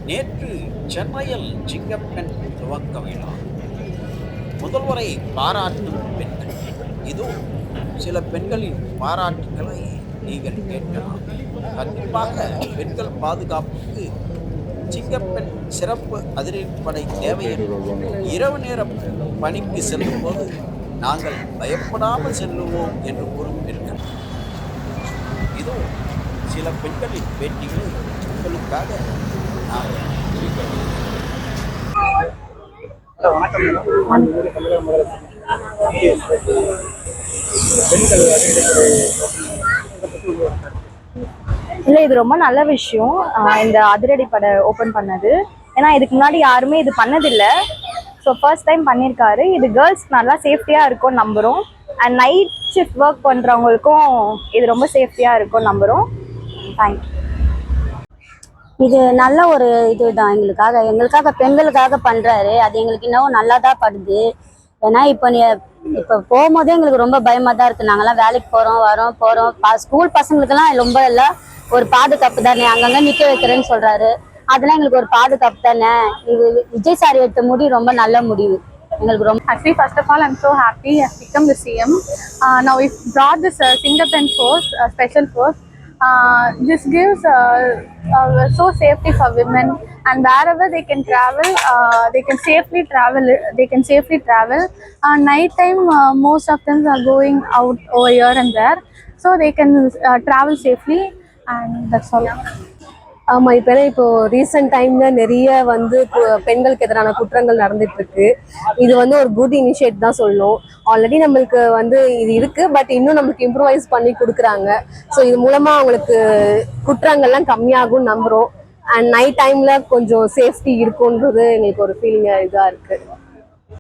நேற்று சென்னையில் சிங்கப்பெண் துவக்க விழா. முதல்வரை பாராட்டும் பெண்கள். இதோ சில பெண்களின் பாராட்டுக்களை நீங்கள் கேட்கலாம். கண்டிப்பாக பெண்கள் பாதுகாப்புக்கு சிங்கப்பெண் சிறப்பு அதிரடிப்படை தேவை என்றும், இரவு நேர பணிக்கு செல்லும் போது நாங்கள் பயப்படாமல் செல்லுவோம் என்று கூறும் பெண்கள். இதோ சில பெண்களின் பேட்டிகளை உங்களுக்காக நாங்கள் குறிப்பிடுகிறோம். இல்லை, இது ரொம்ப நல்ல விஷயம். இந்த அதிரடி படை ஓப்பன் பண்ணது. ஏன்னா இதுக்கு முன்னாடி யாருமே இது பண்ணதில்லை. ஸோ ஃபர்ஸ்ட் டைம் பண்ணியிருக்காரு. இது கேர்ள்ஸ்க்கு நல்லா சேஃப்டியாக இருக்கும்னு நம்புகிறோம். அண்ட் நைட் ஷிஃப்ட் ஒர்க் பண்ணுறவங்களுக்கும் இது ரொம்ப சேஃப்டியாக இருக்கும்னு நம்புகிறோம். தேங்க்யூ. இது நல்ல ஒரு இதுதான். எங்களுக்காக பெண்களுக்காக பண்றாரு. அது எங்களுக்கு இன்னும் நல்லா தான் படுது. ஏன்னா இப்போ போகும்போதே எங்களுக்கு ரொம்ப பயமா தான் இருக்கு. நாங்கெல்லாம் வேலைக்கு போறோம். ஸ்கூல் பசங்களுக்கெல்லாம் ரொம்ப எல்லாம் ஒரு பாதுகாப்பு தானே. அங்கங்க நிக்க வைக்கிறேன்னு சொல்றாரு. அதெல்லாம் எங்களுக்கு ஒரு பாதுகாப்பு தானே. இது விஜய் சார் எடுத்த முடிவு ரொம்ப நல்ல முடிவு. எங்களுக்கு ரொம்ப Actually, first of all, I'm so happy I've become the CM. Now we've brought this Singapore force, special force. This gives so safety for women, and wherever they can travel, they can safely travel. Night time, most of them are going out over here and there, so they can travel safely, and that's all. ஆமாம், இப்போ recent டைமில் நிறைய பெண்களுக்கு எதிரான குற்றங்கள் நடந்துட்டு இருக்கு. இது ஒரு குட் இனிஷியேட் தான் சொல்லணும். ஆல்ரெடி நம்மளுக்கு இது இருக்குது, பட் இன்னும் நம்மளுக்கு இம்ப்ரூவைஸ் பண்ணி கொடுக்குறாங்க. ஸோ இது மூலமாக அவங்களுக்கு குற்றங்கள்லாம் கம்மியாகும்னு நம்புகிறோம். அண்ட் நைட் டைமில் கொஞ்சம் சேஃப்டி இருக்குன்றது எங்களுக்கு ஒரு ஃபீலிங் இதாக இருக்குது.